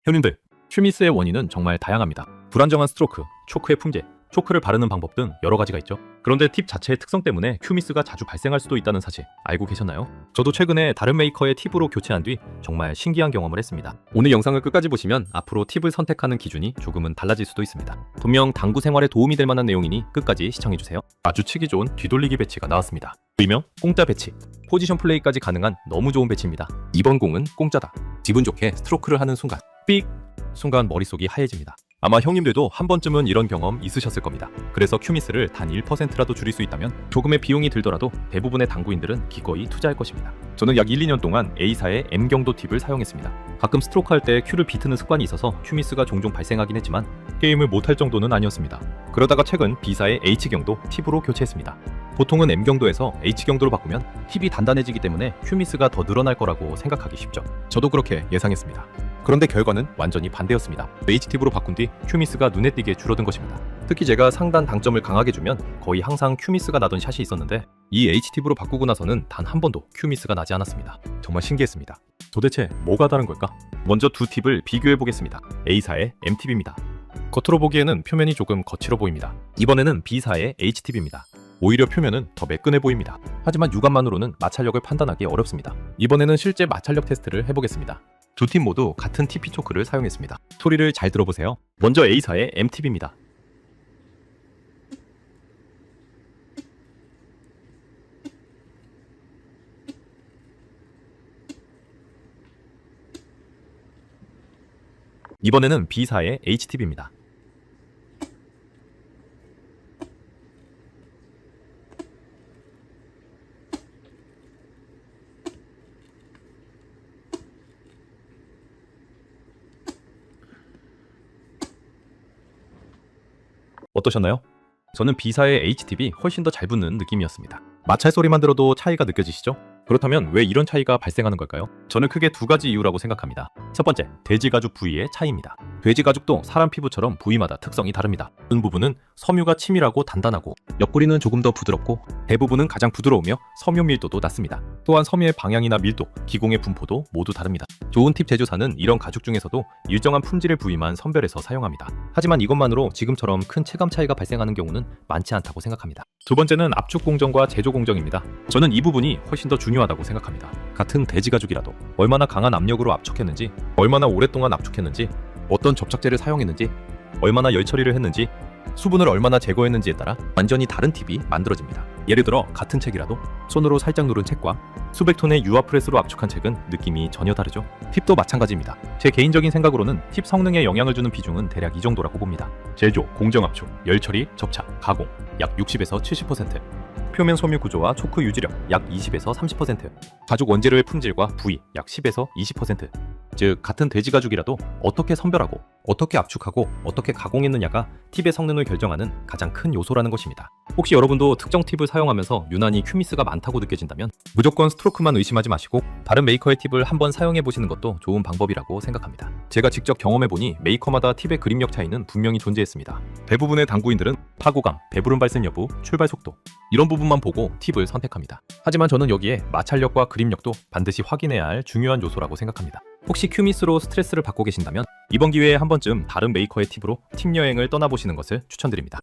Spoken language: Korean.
형님들, 큐미스의 원인은 정말 다양합니다. 불안정한 스트로크, 초크의 품질, 초크를 바르는 방법 등 여러 가지가 있죠. 그런데 팁 자체의 특성 때문에 큐미스가 자주 발생할 수도 있다는 사실 알고 계셨나요? 저도 최근에 다른 메이커의 팁으로 교체한 뒤 정말 신기한 경험을 했습니다. 오늘 영상을 끝까지 보시면 앞으로 팁을 선택하는 기준이 조금은 달라질 수도 있습니다. 분명 당구 생활에 도움이 될 만한 내용이니 끝까지 시청해주세요. 아주 치기 좋은 뒤돌리기 배치가 나왔습니다. 일명 공짜 배치, 포지션 플레이까지 가능한 너무 좋은 배치입니다. 이번 공은 공짜다. 기분 좋게 스트로크를 하는 순간 삑! 순간 머릿속이 하얘집니다. 아마 형님들도 한 번쯤은 이런 경험 있으셨을 겁니다. 그래서 큐미스를 단 1%라도 줄일 수 있다면 조금의 비용이 들더라도 대부분의 당구인들은 기꺼이 투자할 것입니다. 저는 약 1, 2년 동안 A사의 M경도 팁을 사용했습니다. 가끔 스트로크 할 때 큐를 비트는 습관이 있어서 큐미스가 종종 발생하긴 했지만 게임을 못할 정도는 아니었습니다. 그러다가 최근 B사의 H경도 팁으로 교체했습니다. 보통은 M경도에서 H경도로 바꾸면 팁이 단단해지기 때문에 큐미스가 더 늘어날 거라고 생각하기 쉽죠. 저도 그렇게 예상했습니다. 그런데 결과는 완전히 반대였습니다. H팁으로 바꾼 뒤 큐미스가 눈에 띄게 줄어든 것입니다. 특히 제가 상단 당점을 강하게 주면 거의 항상 큐미스가 나던 샷이 있었는데 이 H팁으로 바꾸고 나서는 단 한 번도 큐미스가 나지 않았습니다. 정말 신기했습니다. 도대체 뭐가 다른 걸까? 먼저 두 팁을 비교해 보겠습니다. A사의 M팁입니다. 겉으로 보기에는 표면이 조금 거칠어 보입니다. 이번에는 B사의 H팁입니다. 오히려 표면은 더 매끈해 보입니다. 하지만 육안만으로는 마찰력을 판단하기 어렵습니다. 이번에는 실제 마찰력 테스트를 해보겠습니다. 두 팀 모두 같은 TP 초크를 사용했습니다. 소리를 잘 들어보세요. 먼저 A사의 M팁입니다. 이번에는 B사의 H팁입니다. 어떠셨나요? 저는 B사의 H팁이 훨씬 더 잘 붙는 느낌이었습니다. 마찰 소리만 들어도 차이가 느껴지시죠? 그렇다면 왜 이런 차이가 발생하는 걸까요? 저는 크게 두 가지 이유라고 생각합니다. 첫 번째, 돼지 가죽 부위의 차이입니다. 돼지 가죽도 사람 피부처럼 부위마다 특성이 다릅니다. 은 부분은 섬유가 치밀하고 단단하고 옆구리는 조금 더 부드럽고 대부분은 가장 부드러우며 섬유 밀도도 낮습니다. 또한 섬유의 방향이나 밀도, 기공의 분포도 모두 다릅니다. 좋은 팁 제조사는 이런 가죽 중에서도 일정한 품질의 부위만 선별해서 사용합니다. 하지만 이것만으로 지금처럼 큰 체감 차이가 발생하는 경우는 많지 않다고 생각합니다. 두 번째는 압축 공정과 제조 공정입니다. 저는 이 부분이 훨씬 더 중요하다고 생각합니다. 같은 돼지 가죽이라도 얼마나 강한 압력으로 압축했는지, 얼마나 오랫동안 압축했는지, 어떤 접착제를 사용했는지, 얼마나 열 처리를 했는지, 수분을 얼마나 제거했는지에 따라 완전히 다른 팁이 만들어집니다. 예를 들어 같은 책이라도 손으로 살짝 누른 책과 수백 톤의 유화 프레스로 압축한 책은 느낌이 전혀 다르죠. 팁도 마찬가지입니다. 제 개인적인 생각으로는 팁 성능에 영향을 주는 비중은 대략 이 정도라고 봅니다. 제조, 공정 압축, 열 처리, 접착, 가공 약 60에서 70%, 표면 섬유 구조와 초크 유지력 약 20에서 30%, 가죽 원재료의 품질과 부위 약 10에서 20%. 즉 같은 돼지 가죽이라도 어떻게 선별하고 어떻게 압축하고 어떻게 가공했느냐가 팁의 성능을 결정하는 가장 큰 요소라는 것입니다. 혹시 여러분도 특정 팁을 사용하면서 유난히 큐미스가 많다고 느껴진다면 무조건 스트로크만 의심하지 마시고 다른 메이커의 팁을 한번 사용해 보시는 것도 좋은 방법이라고 생각합니다. 제가 직접 경험해보니 메이커마다 팁의 그립력 차이는 분명히 존재했습니다. 대부분의 당구인들은 파고감, 배부름 발생 여부, 출발 속도 이런 부분만 보고 팁을 선택합니다. 하지만 저는 여기에 마찰력과 그립력도 반드시 확인해야 할 중요한 요소라고 생각합니다. 혹시 큐미스로 스트레스를 받고 계신다면 이번 기회에 한 번쯤 다른 메이커의 팁으로 팁 여행을 떠나보시는 것을 추천드립니다.